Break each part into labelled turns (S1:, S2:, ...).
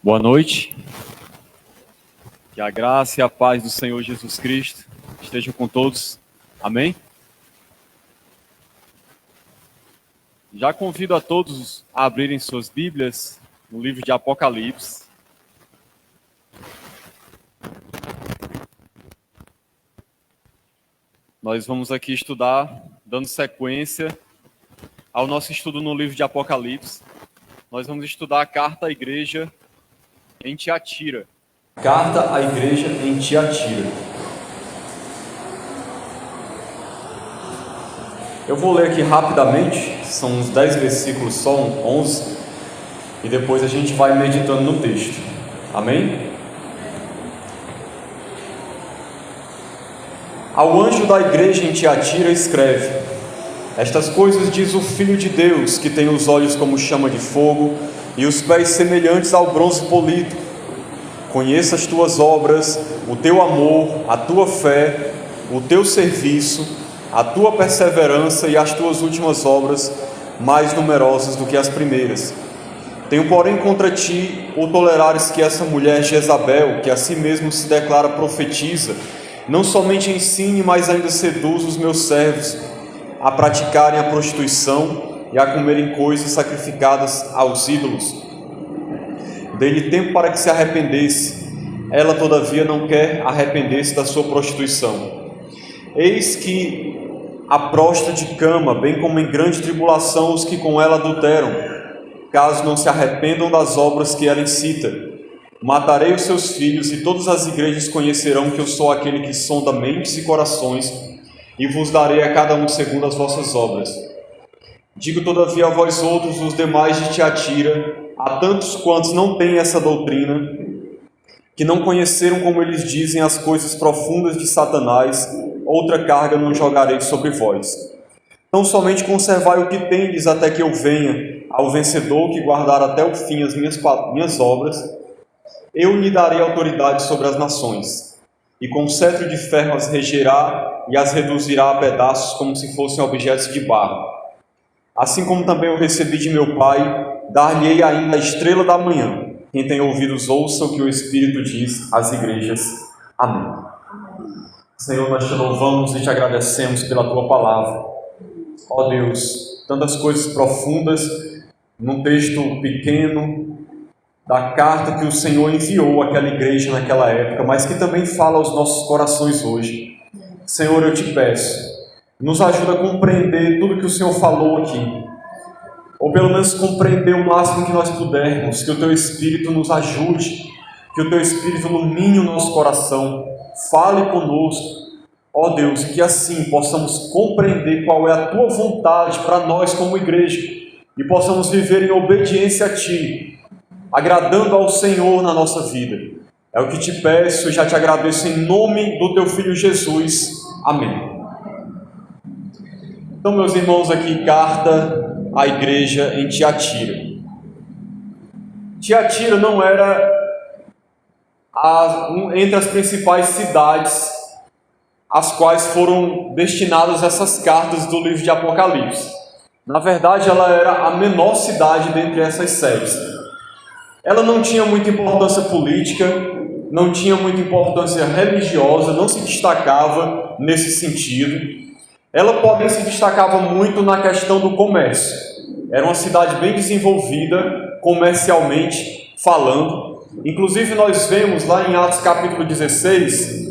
S1: Boa noite. Que a graça e a paz do Senhor Jesus Cristo estejam com todos. Amém? Já convido a todos a abrirem suas Bíblias no livro de Apocalipse. Nós vamos aqui estudar, dando sequência ao nosso estudo no livro de Apocalipse. Nós vamos estudar a carta à igreja em Tiatira. Carta à igreja em Tiatira. Eu vou ler aqui rapidamente, são uns 10 versículos só, 11, e depois a gente vai meditando no texto. Amém? Ao anjo da igreja em Tiatira escreve: Estas coisas diz o Filho de Deus, que tem os olhos como chama de fogo e os pés semelhantes ao bronze polido. Conheça as tuas obras, o teu amor, a tua fé, o teu serviço, a tua perseverança e as tuas últimas obras, mais numerosas do que as primeiras. Tenho, porém, contra ti o tolerares que essa mulher Jezabel, que a si mesmo se declara profetiza, não somente ensine, mas ainda seduz os meus servos a praticarem a prostituição e a comerem coisas sacrificadas aos ídolos. Dei-lhe tempo para que se arrependesse. Ela, todavia, não quer arrepender-se da sua prostituição. Eis que a prostra de cama, bem como em grande tribulação os que com ela adulteram, caso não se arrependam das obras que ela incita. Matarei os seus filhos, e todas as igrejas conhecerão que eu sou aquele que sonda mentes e corações, e vos darei a cada um segundo as vossas obras. Digo, todavia, a vós outros, os demais de Tiatira, a tantos quantos não têm essa doutrina, que não conheceram, como eles dizem, as coisas profundas de Satanás, outra carga não jogarei sobre vós. Então somente conservai o que tendes até que eu venha. Ao vencedor que guardar até o fim as minhas obras, eu lhe darei autoridade sobre as nações, e com cetro de ferro as regerá e as reduzirá a pedaços como se fossem objetos de barro. Assim como também eu recebi de meu Pai, dar-lhe-ei ainda a estrela da manhã. Quem tem ouvidos, ouça o que o Espírito diz às igrejas. Amém. Senhor, nós te louvamos e te agradecemos pela tua palavra. Ó Deus, tantas coisas profundas num texto pequeno da carta que o Senhor enviou àquela igreja naquela época, mas que também fala aos nossos corações hoje. Senhor, eu te peço, nos ajuda a compreender tudo que o Senhor falou aqui, ou pelo menos compreender o máximo que nós pudermos, que o Teu Espírito nos ajude, que o Teu Espírito ilumine o nosso coração, fale conosco, ó Deus, e que assim possamos compreender qual é a Tua vontade para nós como igreja, e possamos viver em obediência a Ti, agradando ao Senhor na nossa vida. É o que te peço e já te agradeço em nome do Teu Filho Jesus. Amém. Então, meus irmãos, aqui, carta à igreja em Tiatira. Tiatira não era entre as principais cidades às quais foram destinadas essas cartas do livro de Apocalipse. Na verdade, ela era a menor cidade dentre essas 7. Ela não tinha muita importância política, não tinha muita importância religiosa, não se destacava nesse sentido. Ela, porém, se destacava muito na questão do comércio. Era uma cidade bem desenvolvida, comercialmente falando. Inclusive, nós vemos lá em Atos capítulo 16,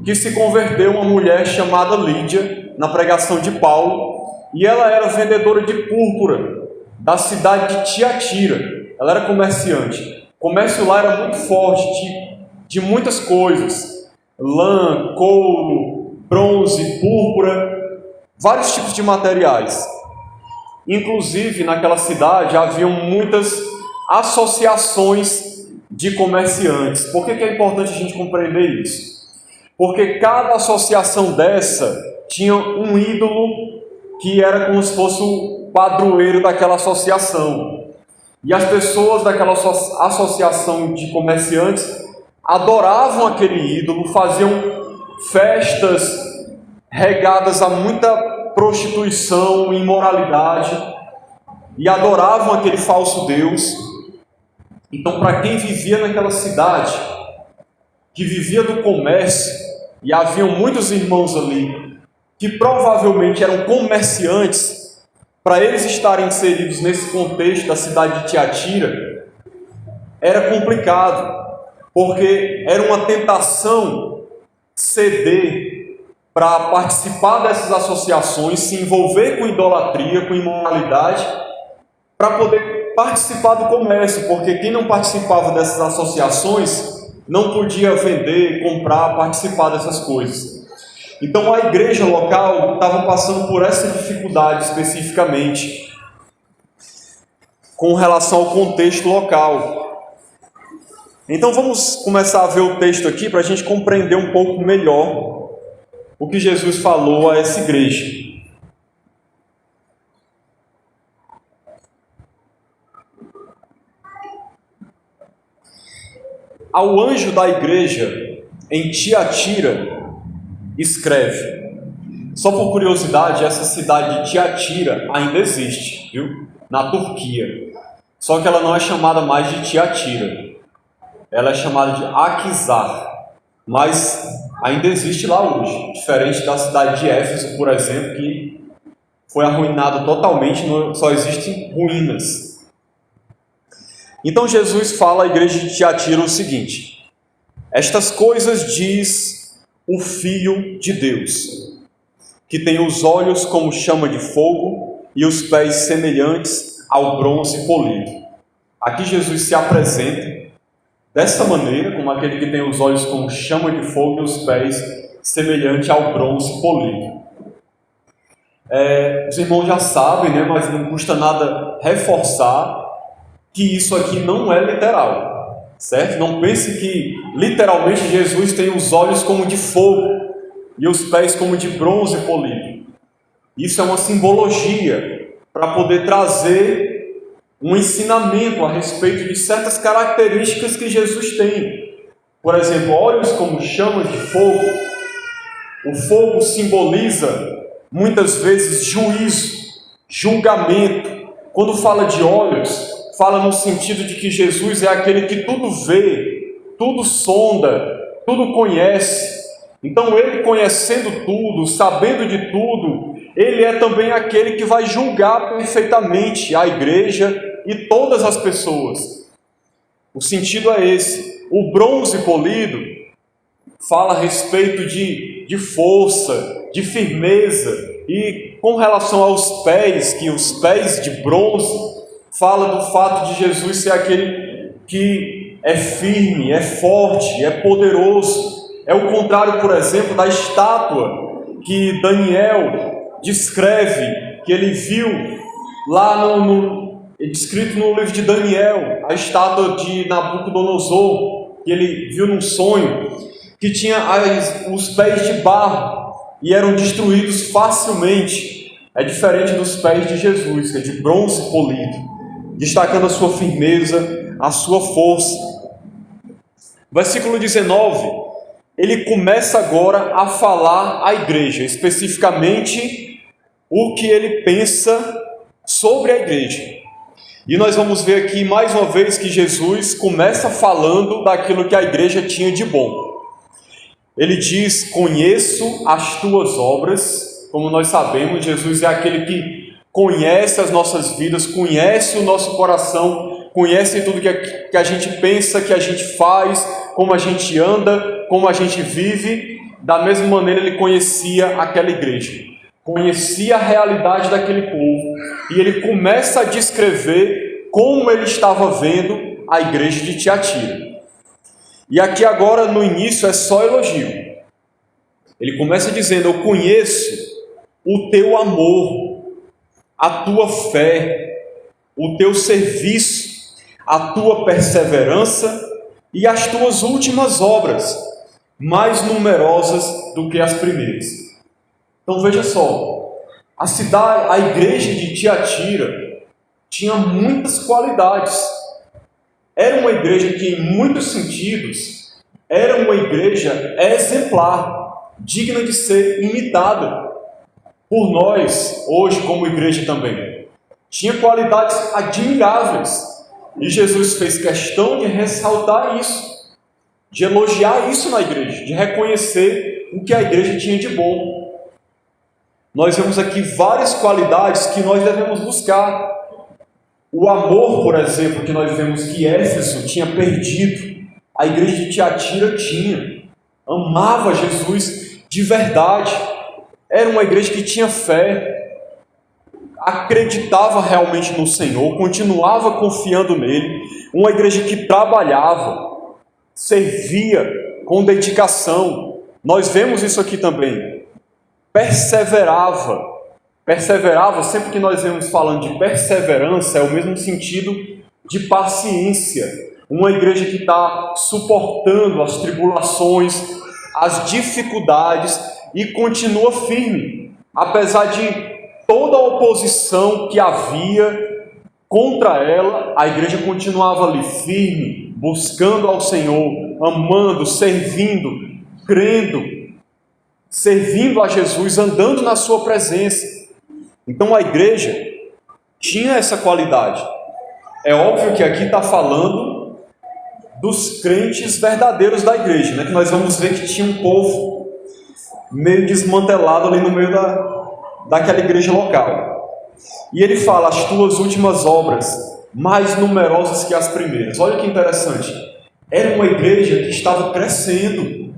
S1: que se converteu uma mulher chamada Lídia, na pregação de Paulo, e ela era vendedora de púrpura da cidade de Tiatira. Ela era comerciante. O comércio lá era muito forte, de muitas coisas: lã, couro, bronze, púrpura, vários tipos de materiais. Inclusive, naquela cidade haviam muitas associações de comerciantes. Por que é importante a gente compreender isso? Porque cada associação dessa tinha um ídolo que era como se fosse o padroeiro daquela associação. E as pessoas daquela associação de comerciantes adoravam aquele ídolo, faziam festas regadas a muita prostituição e imoralidade, e adoravam aquele falso Deus. Então, para quem vivia naquela cidade, que vivia do comércio, e haviam muitos irmãos ali, que provavelmente eram comerciantes, para eles estarem inseridos nesse contexto da cidade de Tiatira, era complicado, porque era uma tentação ceder para participar dessas associações, se envolver com idolatria, com imoralidade, para poder participar do comércio, porque quem não participava dessas associações não podia vender, comprar, participar dessas coisas. Então a igreja local estava passando por essa dificuldade especificamente, com relação ao contexto local. Então vamos começar a ver o texto aqui para a gente compreender um pouco melhor o que Jesus falou a essa igreja. Ao anjo da igreja em Tiatira, escreve. Só por curiosidade, essa cidade de Tiatira ainda existe, viu? Na Turquia. Só que ela não é chamada mais de Tiatira. Ela é chamada de Akhisar. Mas ainda existe lá hoje. Diferente da cidade de Éfeso, por exemplo, que foi arruinada totalmente, só existem ruínas. Então Jesus fala à igreja de Tiatira o seguinte: estas coisas diz o Filho de Deus, que tem os olhos como chama de fogo e os pés semelhantes ao bronze polido. Aqui Jesus se apresenta dessa maneira, como aquele que tem os olhos como chama de fogo e os pés semelhante ao bronze polido. Os irmãos já sabem, né, mas não custa nada reforçar que isso aqui não é literal, certo? Não pense que literalmente Jesus tem os olhos como de fogo e os pés como de bronze polido. Isso é uma simbologia para poder trazer um ensinamento a respeito de certas características que Jesus tem. Por exemplo, olhos como chamas de fogo. O fogo simboliza muitas vezes juízo, julgamento. Quando fala de olhos, fala no sentido de que Jesus é aquele que tudo vê, tudo sonda, tudo conhece. Então ele, conhecendo tudo, sabendo de tudo, ele é também aquele que vai julgar perfeitamente a igreja e todas as pessoas. O sentido é esse. O bronze polido fala a respeito de força, de firmeza, e com relação aos pés, que os pés de bronze fala do fato de Jesus ser aquele que é firme, é forte, é poderoso. É o contrário, por exemplo, da estátua que Daniel descreve, que ele viu lá descrito no livro de Daniel, a estátua de Nabucodonosor, que ele viu num sonho, que tinha os pés de barro e eram destruídos facilmente. É diferente dos pés de Jesus, que é de bronze polido, destacando a sua firmeza, a sua força. Versículo 19, ele começa agora a falar à igreja, especificamente o que ele pensa sobre a igreja. E nós vamos ver aqui mais uma vez que Jesus começa falando daquilo que a igreja tinha de bom. Ele diz: conheço as tuas obras. Como nós sabemos, Jesus é aquele que conhece as nossas vidas, conhece o nosso coração, conhece tudo que a gente pensa, que a gente faz, como a gente anda, como a gente vive. Da mesma maneira ele conhecia aquela igreja, conhecia a realidade daquele povo, e ele começa a descrever como ele estava vendo a igreja de Tiatira. E aqui agora no início é só elogio. Ele começa dizendo: eu conheço o teu amor, a tua fé, o teu serviço, a tua perseverança e as tuas últimas obras, mais numerosas do que as primeiras. Então veja só, a igreja de Tiatira tinha muitas qualidades. Era uma igreja que, em muitos sentidos, era uma igreja exemplar, digna de ser imitada por nós, hoje, como igreja também. Tinha qualidades admiráveis. E Jesus fez questão de ressaltar isso, de elogiar isso na igreja, de reconhecer o que a igreja tinha de bom. Nós vemos aqui várias qualidades que nós devemos buscar. O amor, por exemplo, que nós vemos que Éfeso tinha perdido, a igreja de Tiatira tinha. Amava Jesus de verdade. Era uma igreja que tinha fé, acreditava realmente no Senhor, continuava confiando nele. Uma igreja que trabalhava, servia com dedicação. Nós vemos isso aqui também. Perseverava, sempre que nós vemos falando de perseverança, é o mesmo sentido de paciência. Uma igreja que está suportando as tribulações, as dificuldades e continua firme, apesar de toda a oposição que havia contra ela, a igreja continuava ali firme, buscando ao Senhor, amando, servindo, crendo, servindo a Jesus, andando na sua presença. Então a igreja tinha essa qualidade. É óbvio que aqui está falando dos crentes verdadeiros da igreja, né? Que nós vamos ver que tinha um povo meio desmantelado ali no meio daquela igreja local. E ele fala, as tuas últimas obras, mais numerosas que as primeiras. Olha que interessante. Era uma igreja que estava crescendo,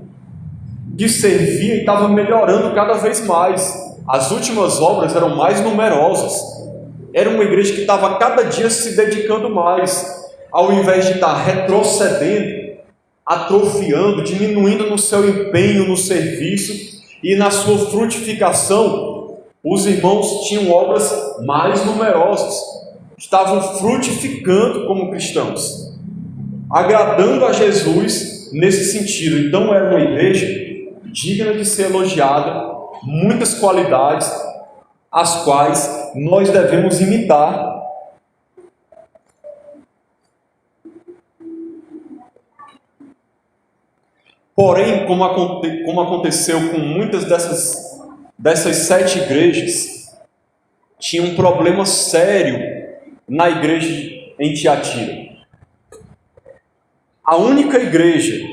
S1: que servia e estava melhorando cada vez mais. As últimas obras eram mais numerosas. Era uma igreja que estava cada dia se dedicando mais, ao invés de estar retrocedendo, atrofiando, diminuindo no seu empenho no serviço e na sua frutificação. Os irmãos tinham obras mais numerosas, estavam frutificando como cristãos, agradando a Jesus nesse sentido. Então era uma igreja digna de ser elogiada, muitas qualidades, as quais nós devemos imitar. Porém, como aconteceu com muitas dessas 7 igrejas, tinha um problema sério na igreja em Tiatira. A única igreja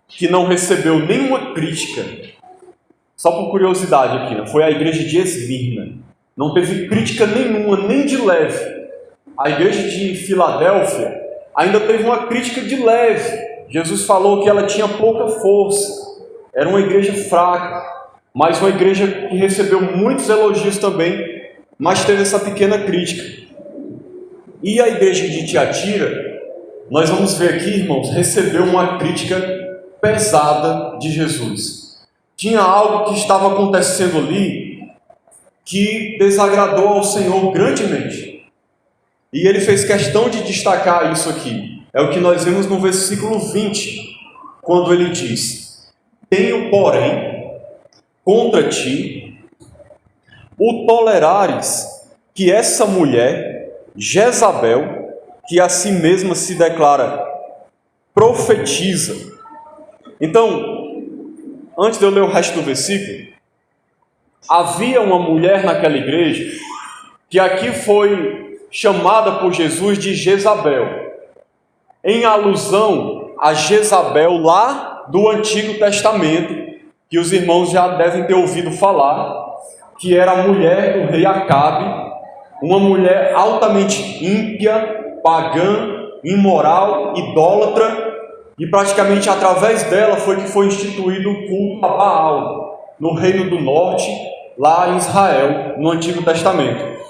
S1: que não recebeu nenhuma crítica, só por curiosidade aqui, né, foi a igreja de Esmirna. Não teve crítica nenhuma, nem de leve. A igreja de Filadélfia ainda teve uma crítica de leve. Jesus falou que ela tinha pouca força, era uma igreja fraca, mas uma igreja que recebeu muitos elogios também, mas teve essa pequena crítica. E a igreja de Tiatira, nós vamos ver aqui, irmãos, recebeu uma crítica pesada de Jesus. Tinha algo que estava acontecendo ali que desagradou ao Senhor grandemente. E ele fez questão de destacar isso aqui. É o que nós vemos no versículo 20, quando ele diz: tenho, porém, contra ti o tolerares que essa mulher, Jezabel, que a si mesma se declara profetiza. Então, antes de eu ler o resto do versículo, havia uma mulher naquela igreja que aqui foi chamada por Jesus de Jezabel, em alusão a Jezabel lá do Antigo Testamento, que os irmãos já devem ter ouvido falar, que era a mulher do rei Acabe, uma mulher altamente ímpia, pagã, imoral, idólatra, e praticamente através dela foi que foi instituído o culto a Baal, no Reino do Norte, lá em Israel, no Antigo Testamento.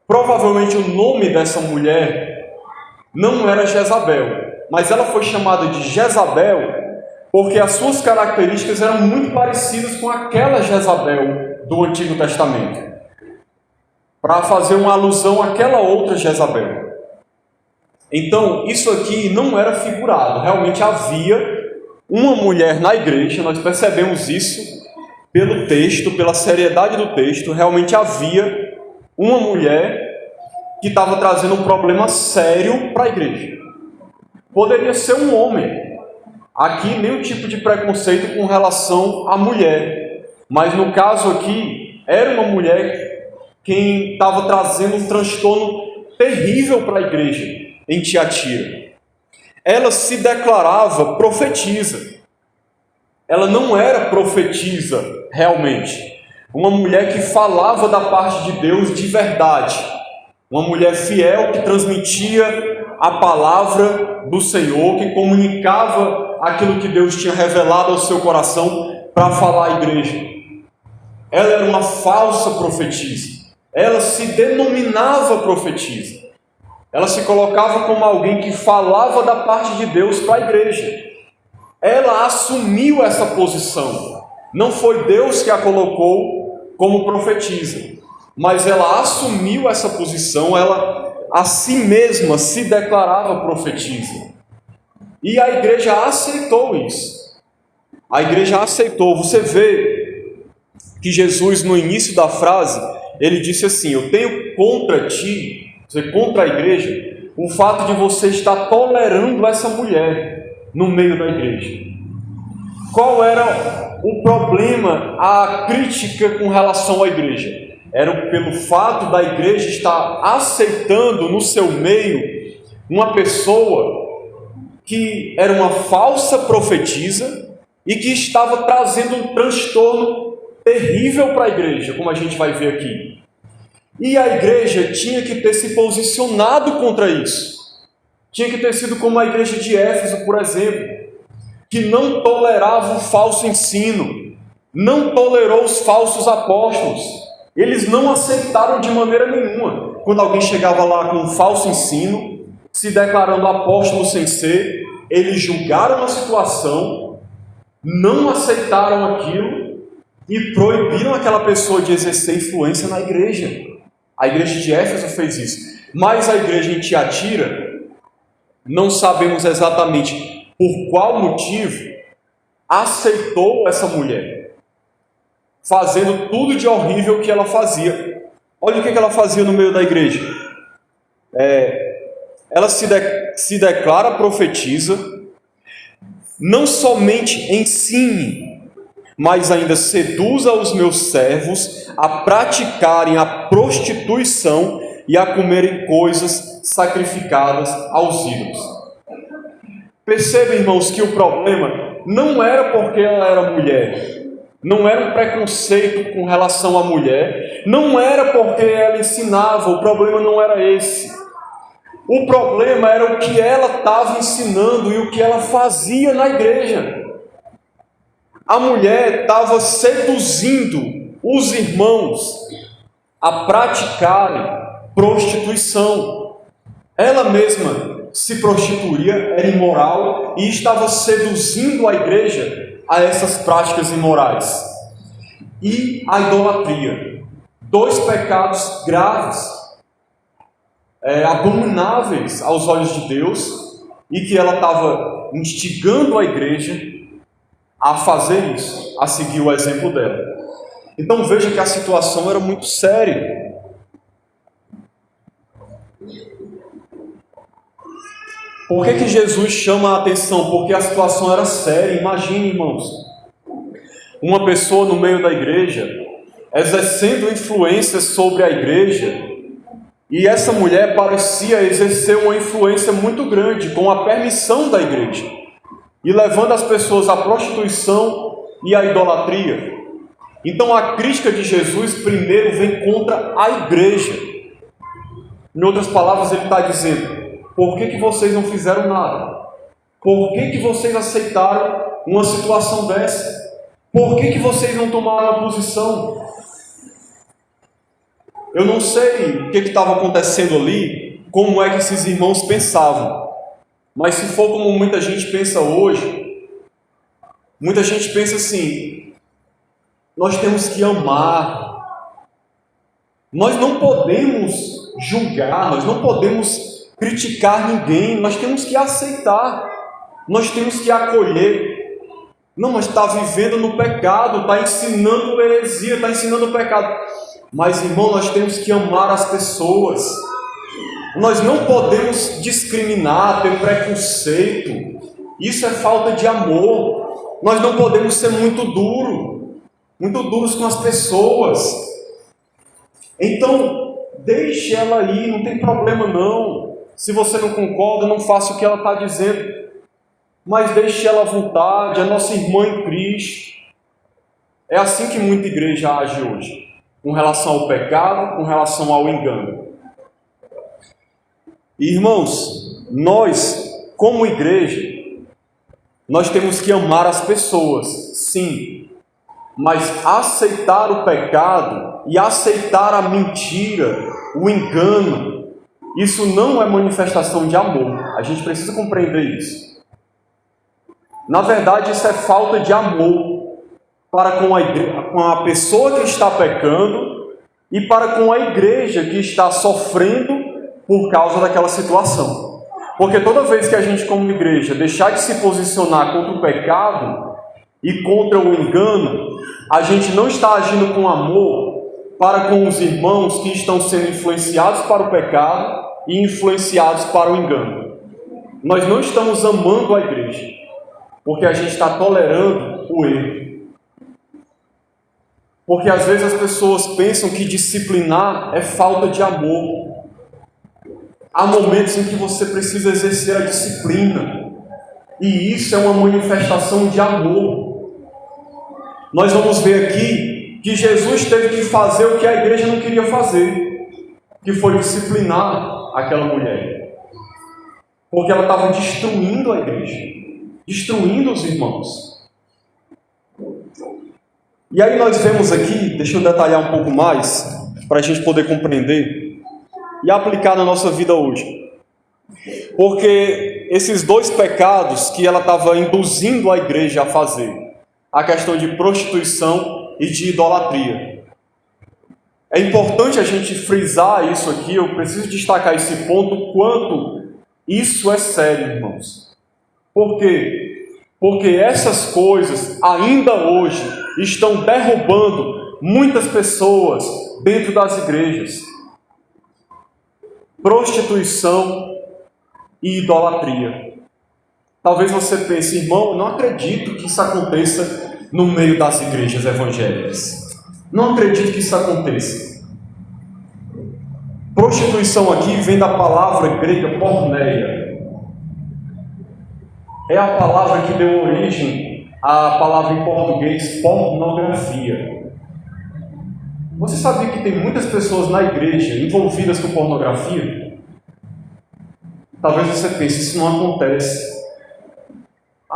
S1: Provavelmente o nome dessa mulher não era Jezabel, mas ela foi chamada de Jezabel porque as suas características eram muito parecidas com aquela Jezabel do Antigo Testamento, para fazer uma alusão àquela outra Jezabel. Então, isso aqui não era figurado, realmente havia uma mulher na igreja, nós percebemos isso pelo texto, pela seriedade do texto, realmente havia uma mulher que estava trazendo um problema sério para a igreja. Poderia ser um homem. Aqui, nenhum tipo de preconceito com relação à mulher. Mas no caso aqui, era uma mulher quem estava trazendo um transtorno terrível para a igreja. em Tiatira. Ela se declarava profetisa. Ela não era profetisa realmente. Uma mulher que falava da parte de Deus de verdade. Uma mulher fiel que transmitia a palavra do Senhor, que comunicava aquilo que Deus tinha revelado ao seu coração para falar à igreja. Ela era uma falsa profetisa. Ela se denominava profetisa. Ela se colocava como alguém que falava da parte de Deus para a igreja. Ela assumiu essa posição. Não foi Deus que a colocou como profetisa, mas ela assumiu essa posição. Ela a si mesma se declarava profetisa. E a igreja aceitou isso. A igreja aceitou. Você vê que Jesus, no início da frase, ele disse assim: eu tenho contra ti, contra a igreja, o fato de você estar tolerando essa mulher no meio da igreja. Qual era o problema, a crítica com relação à igreja? Era pelo fato da igreja estar aceitando no seu meio uma pessoa que era uma falsa profetisa e que estava trazendo um transtorno terrível para a igreja, como a gente vai ver aqui. E a igreja tinha que ter se posicionado contra isso. Tinha que ter sido como a igreja de Éfeso, por exemplo, que não tolerava o falso ensino, não tolerou os falsos apóstolos. Eles não aceitaram de maneira nenhuma. Quando alguém chegava lá com um falso ensino, se declarando apóstolo sem ser, eles julgaram a situação, não aceitaram aquilo e proibiram aquela pessoa de exercer influência na igreja. A igreja de Éfeso fez isso. Mas a igreja em Tiatira, não sabemos exatamente por qual motivo, aceitou essa mulher, fazendo tudo de horrível que ela fazia. Olha o que ela fazia no meio da igreja. Ela se declara profetisa, não somente ensine, mas ainda seduza os meus servos a praticarem a prostituição e a comerem coisas sacrificadas aos ídolos. Perceba, irmãos, que o problema não era porque ela era mulher, não era um preconceito com relação à mulher, não era porque ela ensinava, o problema não era esse. O problema era o que ela estava ensinando e o que ela fazia na igreja. A mulher estava seduzindo os irmãos a praticarem prostituição. Ela mesma se prostituía, era imoral e estava seduzindo a igreja a essas práticas imorais. E a idolatria. 2 pecados graves, abomináveis aos olhos de Deus, e que ela estava instigando a igreja a fazer isso, a seguir o exemplo dela. Então veja que a situação era muito séria. Por que Jesus chama a atenção? Porque a situação era séria. Imagine, irmãos, uma pessoa no meio da igreja, exercendo influência sobre a igreja, e essa mulher parecia exercer uma influência muito grande, com a permissão da igreja, e levando as pessoas à prostituição e à idolatria. Então a crítica de Jesus primeiro vem contra a igreja. Em outras palavras, ele está dizendo: por que vocês não fizeram nada? Por que vocês aceitaram uma situação dessa? Por que vocês não tomaram uma posição? Eu não sei o que estava acontecendo ali, como é que esses irmãos pensavam. Mas se for como muita gente pensa hoje, muita gente pensa assim: nós temos que amar. Nós não podemos julgar, nós não podemos criticar ninguém, nós temos que aceitar, nós temos que acolher. Não, mas está vivendo no pecado, está ensinando heresia, está ensinando o pecado. Mas, irmão, nós temos que amar as pessoas. Nós não podemos discriminar, ter preconceito. Isso é falta de amor. Nós não podemos ser muito duros com as pessoas. Então, deixe ela aí, não tem problema não. Se você não concorda, não faça o que ela está dizendo. Mas deixe ela à vontade, é nossa irmã em Cristo. É assim que muita igreja age hoje, com relação ao pecado, com relação ao engano. Irmãos, nós, como igreja, nós temos que amar as pessoas, sim, mas aceitar o pecado e aceitar a mentira, o engano, isso não é manifestação de amor. A gente precisa compreender isso. Na verdade, isso é falta de amor para com a pessoa que está pecando e para com a igreja que está sofrendo por causa daquela situação. Porque toda vez que a gente, como igreja, deixar de se posicionar contra o pecado e contra o engano, a gente não está agindo com amor para com os irmãos que estão sendo influenciados para o pecado e influenciados para o engano. Nós não estamos amando a igreja, porque a gente está tolerando o erro. Porque às vezes as pessoas pensam que disciplinar é falta de amor. Há momentos em que você precisa exercer a disciplina, e isso é uma manifestação de amor. Nós vamos ver aqui que Jesus teve que fazer o que a igreja não queria fazer, que foi disciplinar aquela mulher, porque ela estava destruindo a igreja, destruindo os irmãos. E aí nós vemos aqui, deixa eu detalhar um pouco mais, para a gente poder compreender e aplicar na nossa vida hoje. Porque esses dois pecados que ela estava induzindo a igreja a fazer, a questão de prostituição e de idolatria. É importante a gente frisar isso aqui, eu preciso destacar esse ponto, quanto isso é sério, irmãos. Por quê? Porque essas coisas, ainda hoje, estão derrubando muitas pessoas dentro das igrejas. Prostituição e idolatria. Talvez você pense, irmão, não acredito que isso aconteça no meio das igrejas evangélicas. Não acredito que isso aconteça. Prostituição aqui vem da palavra grega porneia. É a palavra que deu origem à palavra em português pornografia. Você sabia que tem muitas pessoas na igreja envolvidas com pornografia? Talvez você pense, isso não acontece.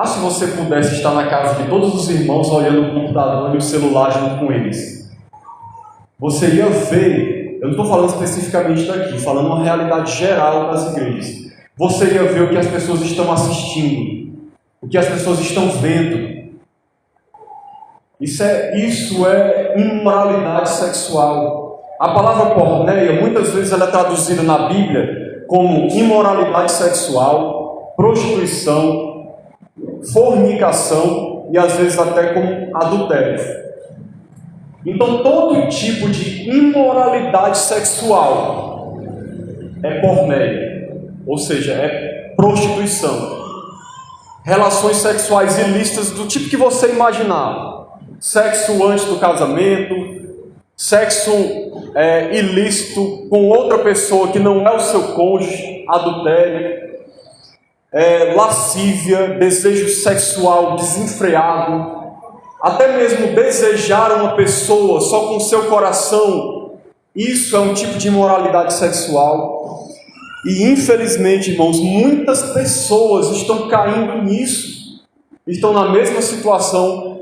S1: Se você pudesse estar na casa de todos os irmãos olhando o computador e o celular junto com eles, você ia ver, eu não estou falando especificamente daqui, falando uma realidade geral das igrejas. Você ia ver o que as pessoas estão assistindo, o que as pessoas estão vendo. Isso é imoralidade sexual. A palavra porneia, muitas vezes ela é traduzida na Bíblia como imoralidade sexual, prostituição, fornicação e às vezes até como adultério. Então todo tipo de imoralidade sexual é porneia, ou seja, é prostituição. Relações sexuais ilícitas do tipo que você imaginar. Sexo antes do casamento, sexo ilícito com outra pessoa que não é o seu cônjuge, adultério, lascívia, desejo sexual desenfreado, até mesmo desejar uma pessoa só com seu coração, isso é um tipo de imoralidade sexual. E infelizmente, irmãos, muitas pessoas estão caindo nisso, estão na mesma situação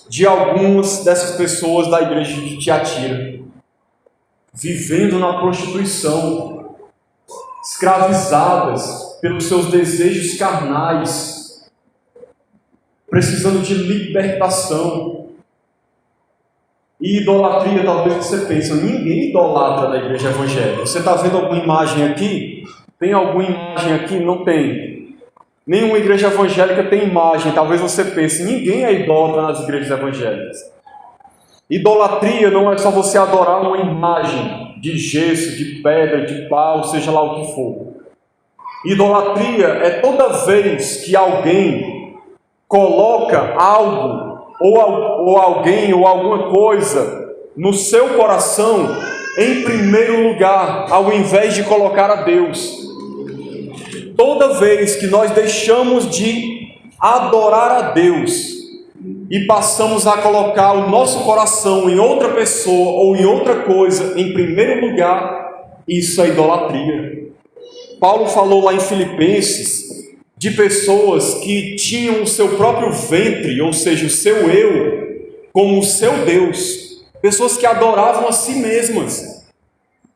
S1: de algumas dessas pessoas da igreja de Tiatira, vivendo na prostituição, escravizadas pelos seus desejos carnais, precisando de libertação. E idolatria, talvez você pense, ninguém idolatra na igreja evangélica. Você está vendo alguma imagem aqui? Tem alguma imagem aqui? Não tem. Nenhuma igreja evangélica tem imagem. Talvez você pense, ninguém é idólatra nas igrejas evangélicas. Idolatria não é só você adorar uma imagem de gesso, de pedra, de pau, seja lá o que for. Idolatria é toda vez que alguém coloca algo, ou alguém, ou alguma coisa no seu coração em primeiro lugar, ao invés de colocar a Deus. toda vez que nós deixamos de adorar a Deus e passamos a colocar o nosso coração em outra pessoa ou em outra coisa em primeiro lugar, isso é idolatria. Paulo falou lá em Filipenses de pessoas que tinham o seu próprio ventre, ou seja, o seu eu, como o seu Deus. Pessoas que adoravam a si mesmas.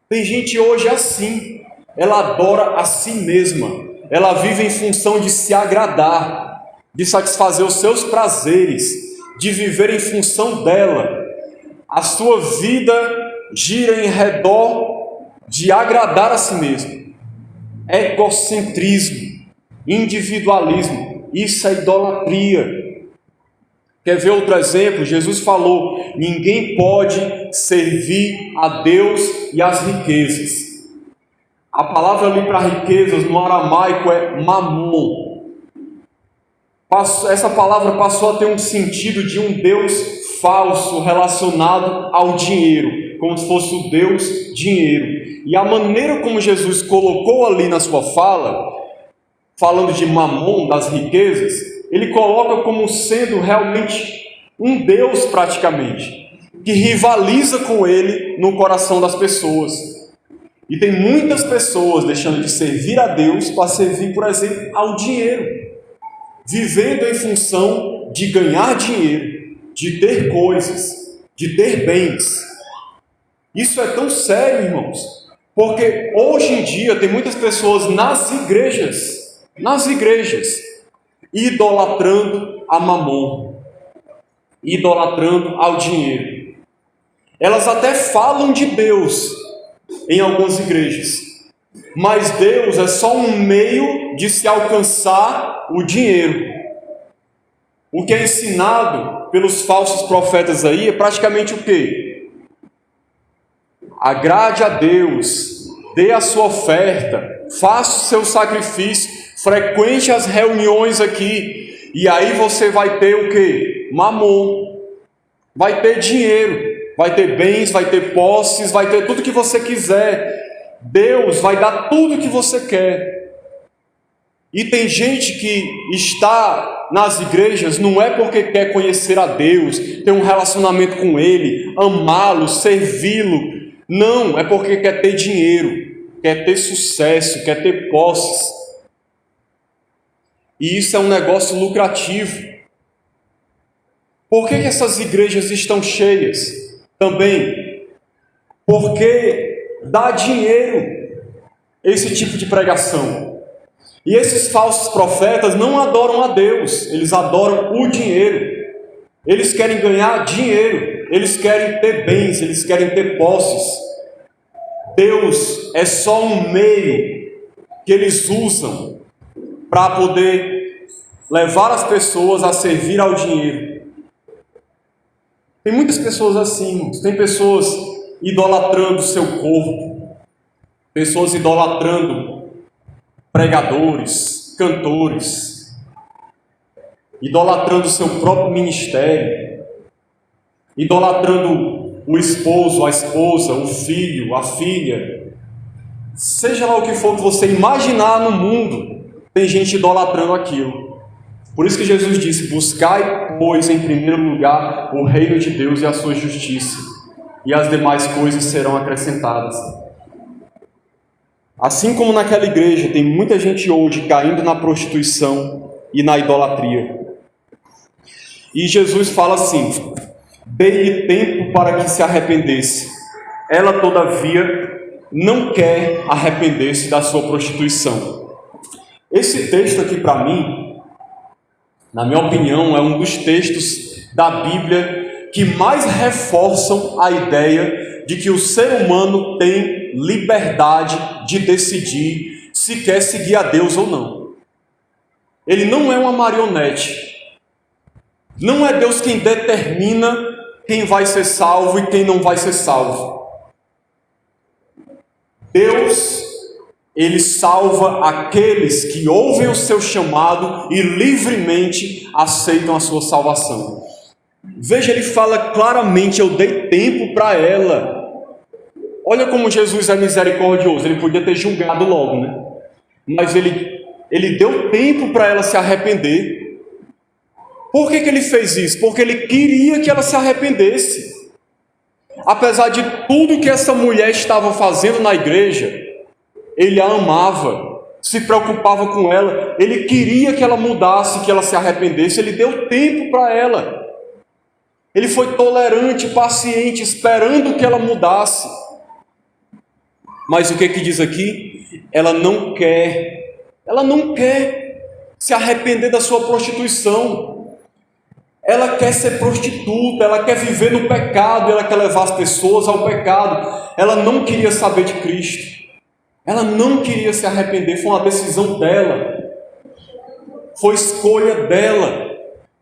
S1: Tem gente hoje assim, ela adora a si mesma. Ela vive em função de se agradar, de satisfazer os seus prazeres, de viver em função dela. A sua vida gira em redor de agradar a si mesmo. Egocentrismo, individualismo, isso é idolatria. Quer ver outro exemplo? Jesus falou: ninguém pode servir a Deus e às riquezas. A palavra ali para riquezas no aramaico é mamon. Essa palavra passou a ter um sentido de um Deus falso relacionado ao dinheiro, como se fosse o Deus dinheiro. E a maneira como Jesus colocou ali na sua fala, falando de mamon, das riquezas, ele coloca como sendo realmente um Deus praticamente, que rivaliza com ele no coração das pessoas. E tem muitas pessoas deixando de servir a Deus para servir, por exemplo, ao dinheiro, vivendo em função de ganhar dinheiro, de ter coisas, de ter bens. Isso é tão sério, irmãos, porque hoje em dia tem muitas pessoas nas igrejas, idolatrando a mamon, idolatrando ao dinheiro. Elas até falam de Deus em algumas igrejas, mas Deus é só um meio de se alcançar o dinheiro. O que é ensinado pelos falsos profetas aí é praticamente o quê? Agrade a Deus, dê a sua oferta, faça o seu sacrifício, frequente as reuniões aqui, e aí você vai ter o quê? Mamon, vai ter dinheiro, vai ter bens, vai ter posses, vai ter tudo que você quiser. Deus vai dar tudo que você quer. E tem gente que está nas igrejas não é porque quer conhecer a Deus, ter um relacionamento com Ele, amá-lo, servi-lo. Não, é porque quer ter dinheiro, quer ter sucesso, quer ter posses. E isso é um negócio lucrativo. Por que essas igrejas estão cheias? Também porque dá dinheiro esse tipo de pregação. E esses falsos profetas não adoram a Deus, eles adoram o dinheiro. Eles querem ganhar dinheiro, eles querem ter bens, eles querem ter posses. Deus é só um meio que eles usam para poder levar as pessoas a servir ao dinheiro. Tem muitas pessoas assim, irmãos. Tem pessoas idolatrando o seu corpo, pessoas idolatrando pregadores, cantores, idolatrando o seu próprio ministério, idolatrando o esposo, a esposa, o filho, a filha. Seja lá o que for que você imaginar no mundo, tem gente idolatrando aquilo. Por isso que Jesus disse: buscai, pois, em primeiro lugar o reino de Deus e a sua justiça, e as demais coisas serão acrescentadas. Assim como naquela igreja, tem muita gente hoje caindo na prostituição e na idolatria. E Jesus fala assim: dei-lhe tempo para que se arrependesse. Ela, todavia, não quer arrepender-se da sua prostituição. Esse texto aqui, para mim, na minha opinião, é um dos textos da Bíblia que mais reforçam a ideia de que o ser humano tem liberdade de decidir se quer seguir a Deus ou não. Ele não é uma marionete. Não é Deus quem determina quem vai ser salvo e quem não vai ser salvo. Deus, Ele salva aqueles que ouvem o seu chamado e livremente aceitam a sua salvação. Veja, Ele fala claramente: eu dei tempo para ela. Olha como Jesus é misericordioso. Ele podia ter julgado logo, né? Mas Ele Ele deu tempo para ela se arrepender. Por que ele fez isso? Porque ele queria que ela se arrependesse. Apesar de tudo que essa mulher estava fazendo na igreja, ele a amava, se preocupava com ela, ele queria que ela mudasse, que ela se arrependesse, ele deu tempo para ela. Ele foi tolerante, paciente, esperando que ela mudasse. Mas o que diz aqui? Ela não quer se arrepender da sua prostituição. Ela quer ser prostituta, ela quer viver no pecado, ela quer levar as pessoas ao pecado. Ela não queria saber de Cristo. Ela não queria se arrepender, foi uma decisão dela. Foi escolha dela.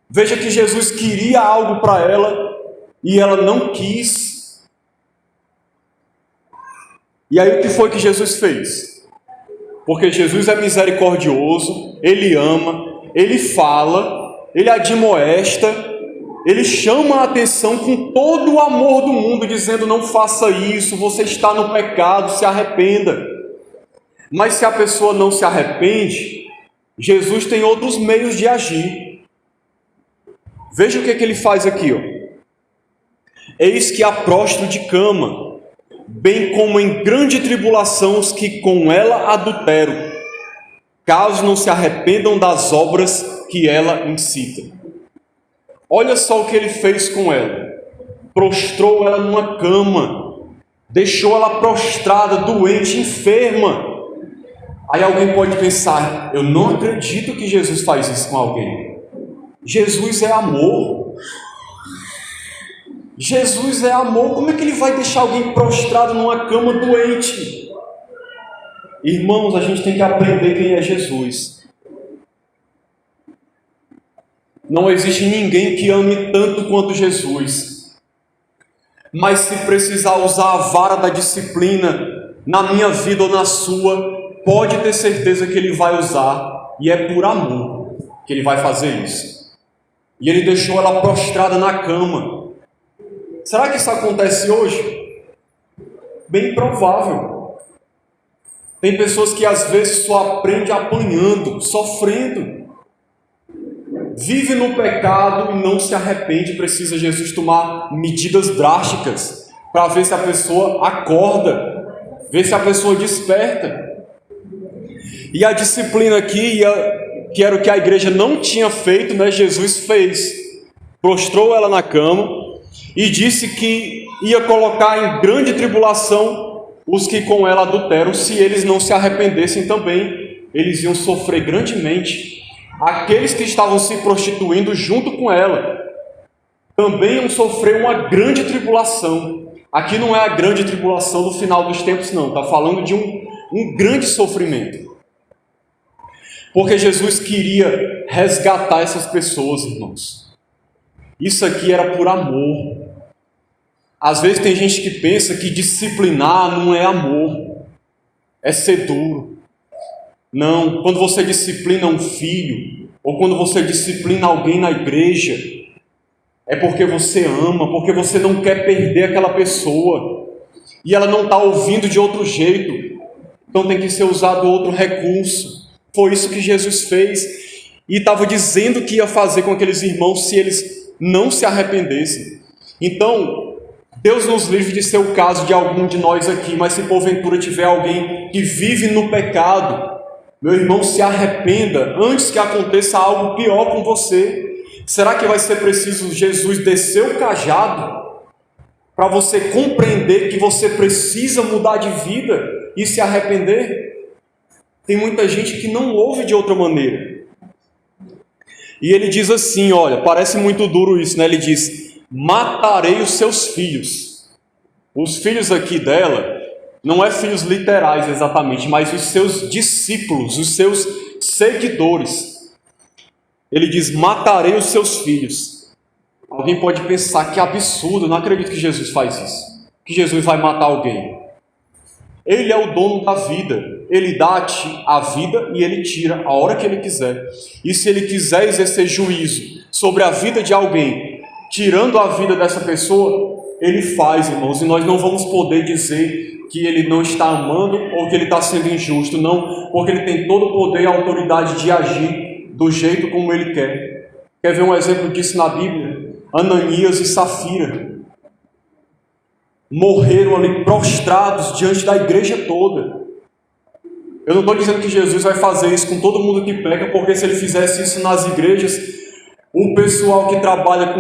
S1: Veja que Jesus queria algo para ela e ela não quis. E aí o que foi que Jesus fez? Porque Jesus é misericordioso, Ele ama, Ele fala, Ele admoesta, Ele chama a atenção com todo o amor do mundo, dizendo: não faça isso, você está no pecado, se arrependa. Mas se a pessoa não se arrepende, Jesus tem outros meios de agir. Veja o que ele faz aqui, ó. Eis que a próstata de cama, bem como em grande tribulação os que com ela adulteram, caso não se arrependam das obras que ela incita. Olha só o que ele fez com ela. Prostrou ela numa cama, deixou ela prostrada, doente, enferma. Aí alguém pode pensar: eu não acredito que Jesus faz isso com alguém. Jesus é amor. Jesus é amor. Como é que ele vai deixar alguém prostrado numa cama doente? Irmãos, a gente tem que aprender quem é Jesus. Não existe ninguém que ame tanto quanto Jesus. Mas se precisar usar a vara da disciplina na minha vida ou na sua, pode ter certeza que ele vai usar. E é por amor que ele vai fazer isso. E ele deixou ela prostrada na cama. Será que isso acontece hoje? Bem provável. Tem pessoas que às vezes só aprendem apanhando, sofrendo. Vive no pecado e não se arrepende. Precisa Jesus tomar medidas drásticas para ver se a pessoa acorda, ver se a pessoa desperta. E a disciplina aqui que era o que a igreja não tinha feito, né? Jesus fez. Prostrou ela na cama e disse que ia colocar em grande tribulação os que com ela adulteram. Se eles não se arrependessem também, eles iam sofrer grandemente. Aqueles que estavam se prostituindo junto com ela também iam sofrer uma grande tribulação. Aqui não é a grande tribulação do final dos tempos, não. Está falando de um grande sofrimento. Porque Jesus queria resgatar essas pessoas, irmãos. Isso aqui era por amor. Às vezes tem gente que pensa que disciplinar não é amor, é ser duro. Não, quando você disciplina um filho, ou quando você disciplina alguém na igreja, é porque você ama, porque você não quer perder aquela pessoa, e ela não está ouvindo de outro jeito, então tem que ser usado outro recurso. Foi isso que Jesus fez, e estava dizendo que ia fazer com aqueles irmãos se eles não se arrependessem. Então, Deus nos livre de ser o caso de algum de nós aqui, mas se porventura tiver alguém que vive no pecado, meu irmão, se arrependa antes que aconteça algo pior com você. Será que vai ser preciso Jesus descer o cajado para você compreender que você precisa mudar de vida e se arrepender? Tem muita gente que não ouve de outra maneira. E ele diz assim, olha, parece muito duro isso, né? Ele diz: matarei os seus filhos. Os filhos aqui dela não é filhos literais exatamente, mas os seus discípulos, os seus seguidores. Ele diz: matarei os seus filhos. Alguém pode pensar que absurdo, não acredito que Jesus faz isso, que Jesus vai matar alguém. Ele é o dono da vida. Ele dá a vida e ele tira a hora que ele quiser. E se ele quiser exercer juízo sobre a vida de alguém, tirando a vida dessa pessoa, ele faz, irmãos. E nós não vamos poder dizer que ele não está amando ou que ele está sendo injusto, não, porque ele tem todo o poder e a autoridade de agir do jeito como ele quer. Quer ver um exemplo disso na Bíblia? Ananias e Safira morreram ali prostrados diante da igreja toda. Eu não estou dizendo que Jesus vai fazer isso com todo mundo que peca, porque se ele fizesse isso nas igrejas, o pessoal que trabalha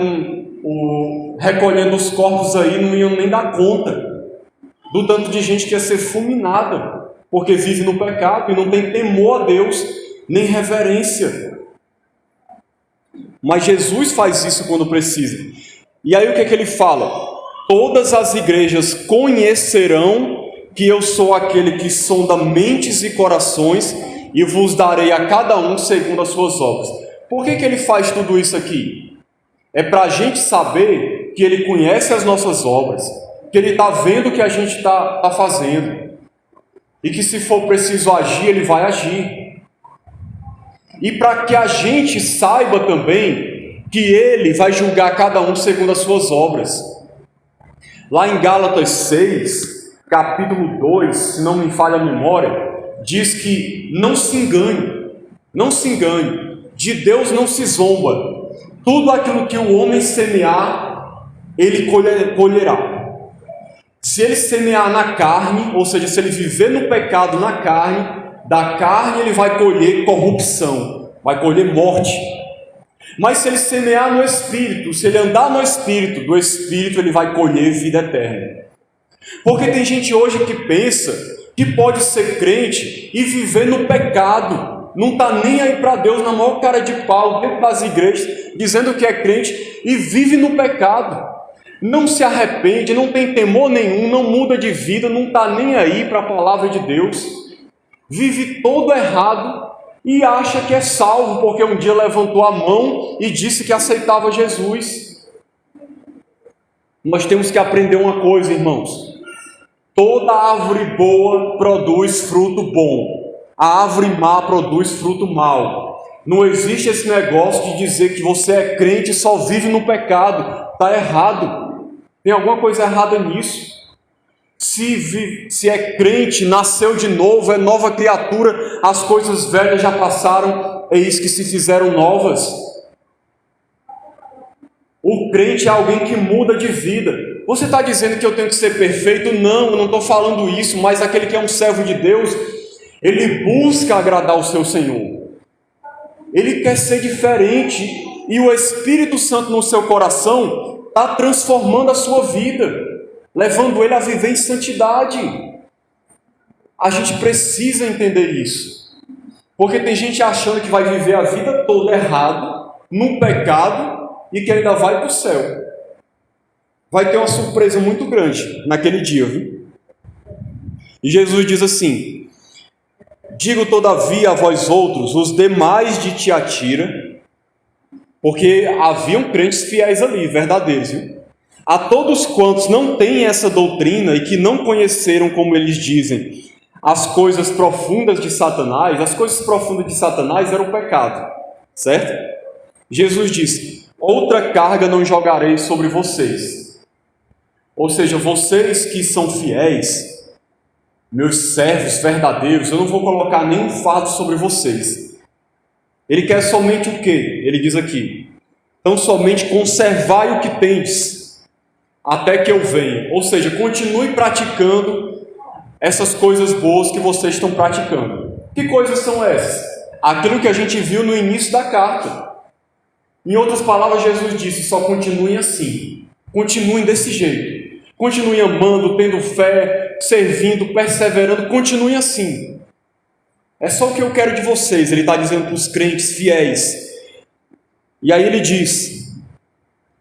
S1: recolhendo os corpos aí não iam nem dar conta do tanto de gente que ia ser fulminada, porque vive no pecado e não tem temor a Deus, nem reverência. Mas Jesus faz isso quando precisa. E aí o que é que ele fala? Todas as igrejas conhecerão que eu sou aquele que sonda mentes e corações e vos darei a cada um segundo as suas obras. Por que ele faz tudo isso aqui? É para a gente saber que ele conhece as nossas obras, que ele está vendo o que a gente está fazendo, e que se for preciso agir, ele vai agir. E para que a gente saiba também que ele vai julgar cada um segundo as suas obras. Lá em Gálatas 6, capítulo 2, se não me falha a memória, diz que não se engane, de Deus não se zomba. Tudo aquilo que o homem semear, ele colherá. Se ele semear na carne, ou seja, se ele viver no pecado na carne, da carne ele vai colher corrupção, vai colher morte. Mas se ele semear no Espírito, se ele andar no Espírito, do Espírito ele vai colher vida eterna. Porque tem gente hoje que pensa que pode ser crente e viver no pecado, não está nem aí para Deus, na maior cara de pau, dentro das igrejas, dizendo que é crente e vive no pecado. Não se arrepende, não tem temor nenhum, não muda de vida, não está nem aí para a palavra de Deus. Vive todo errado e acha que é salvo, porque um dia levantou a mão e disse que aceitava Jesus. Nós temos que aprender uma coisa, irmãos. Toda árvore boa produz fruto bom. A árvore má produz fruto mau. Não existe esse negócio de dizer que você é crente e só vive no pecado. Está errado. Tem alguma coisa errada nisso. Se é crente, nasceu de novo, é nova criatura, as coisas velhas já passaram, eis que se fizeram novas. O crente é alguém que muda de vida. Você está dizendo que eu tenho que ser perfeito? Não, eu não estou falando isso, mas aquele que é um servo de Deus, ele busca agradar o seu Senhor. Ele quer ser diferente e o Espírito Santo no seu coração está transformando a sua vida, levando ele a viver em santidade. A gente precisa entender isso, porque tem gente achando que vai viver a vida toda errado, num pecado, e que ainda vai para o céu. Vai ter uma surpresa muito grande naquele dia, viu? E Jesus diz assim: digo todavia a vós outros, os demais de Tiatira, porque haviam crentes fiéis ali, verdadeiros, viu? A todos quantos não têm essa doutrina e que não conheceram, como eles dizem, as coisas profundas de Satanás, as coisas profundas de Satanás eram o pecado, certo? Jesus disse: outra carga não jogarei sobre vocês. Ou seja, vocês que são fiéis, meus servos verdadeiros, eu não vou colocar nenhum fato sobre vocês. Ele quer somente o quê? Ele diz aqui: então somente conservai o que tendes, até que eu venha. Ou seja, continue praticando essas coisas boas que vocês estão praticando. Que coisas são essas? Aquilo que a gente viu no início da carta. Em outras palavras, Jesus disse: só continuem assim, continuem desse jeito. Continuem amando, tendo fé, servindo, perseverando, continuem assim. É só o que eu quero de vocês, ele está dizendo para os crentes fiéis. E aí ele diz: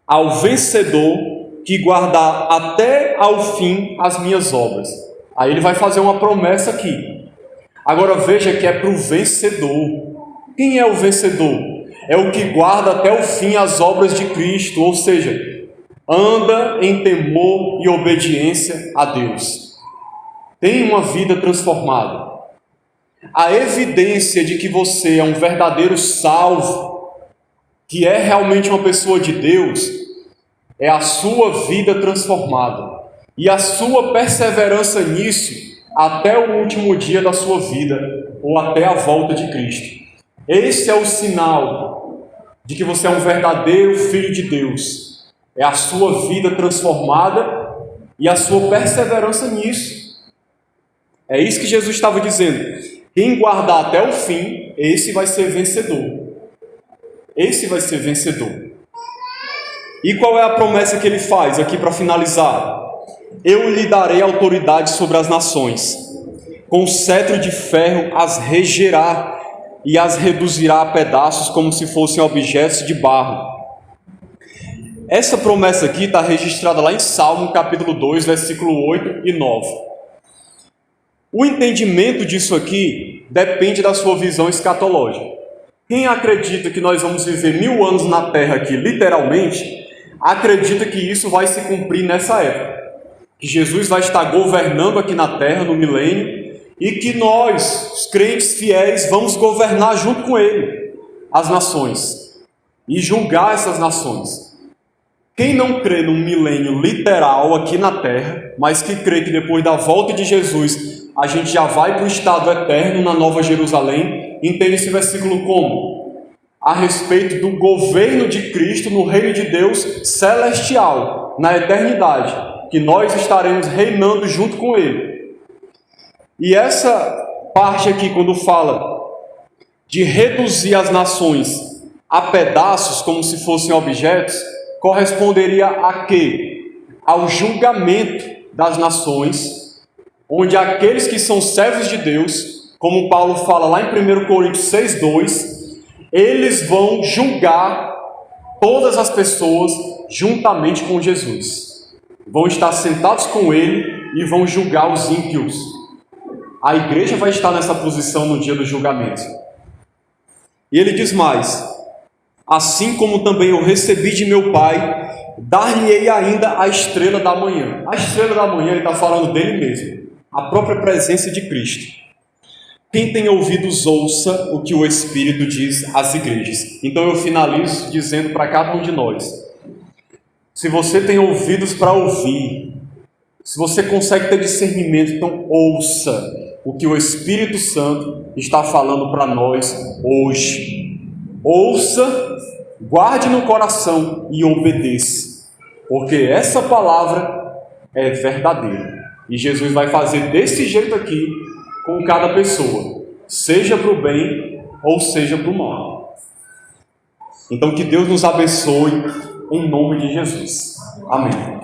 S1: ao vencedor que guardar até ao fim as minhas obras. Aí ele vai fazer uma promessa aqui. Agora veja que é para o vencedor. Quem é o vencedor? É o que guarda até o fim as obras de Cristo, ou seja, anda em temor e obediência a Deus. Tem uma vida transformada. A evidência de que você é um verdadeiro salvo, que é realmente uma pessoa de Deus, é a sua vida transformada. e a sua perseverança nisso até o último dia da sua vida, ou até a volta de Cristo. Esse é o sinal de que você é um verdadeiro filho de Deus. É a sua vida transformada e a sua perseverança nisso. É isso que Jesus estava dizendo. Quem guardar até o fim, esse vai ser vencedor. Esse vai ser vencedor. E qual é a promessa que ele faz aqui para finalizar? Eu lhe darei autoridade sobre as nações. Com cetro de ferro as regerá e as reduzirá a pedaços como se fossem objetos de barro. Essa promessa aqui está registrada lá em Salmo, capítulo 2, versículo 8 e 9. O entendimento disso aqui depende da sua visão escatológica. Quem acredita que nós vamos viver 1000 anos na Terra aqui, literalmente, acredita que isso vai se cumprir nessa época. Que Jesus vai estar governando aqui na Terra, no milênio, e que nós, os crentes fiéis, vamos governar junto com Ele as nações e julgar essas nações. Quem não crê num milênio literal aqui na Terra, mas que crê que depois da volta de Jesus a gente já vai para o estado eterno na Nova Jerusalém, entende esse versículo como? A respeito do governo de Cristo no reino de Deus celestial, na eternidade, que nós estaremos reinando junto com Ele. E essa parte aqui, quando fala de reduzir as nações a pedaços como se fossem objetos, corresponderia a quê? Ao julgamento das nações, onde aqueles que são servos de Deus, como Paulo fala lá em 1 Coríntios 6,2, eles vão julgar todas as pessoas juntamente com Jesus. Vão estar sentados com Ele e vão julgar os ímpios. A igreja vai estar nessa posição no dia do julgamento. E ele diz mais: assim como também eu recebi de meu Pai, dar-lhe-ei ainda a estrela da manhã. A estrela da manhã, ele está falando dele mesmo, a própria presença de Cristo. Quem tem ouvidos, ouça o que o Espírito diz às igrejas. Então eu finalizo dizendo para cada um de nós: se você tem ouvidos para ouvir, se você consegue ter discernimento, então ouça o que o Espírito Santo está falando para nós hoje. Ouça, guarde no coração e obedeça, porque essa palavra é verdadeira. E Jesus vai fazer desse jeito aqui com cada pessoa, seja para o bem ou seja para o mal. Então que Deus nos abençoe em nome de Jesus. Amém.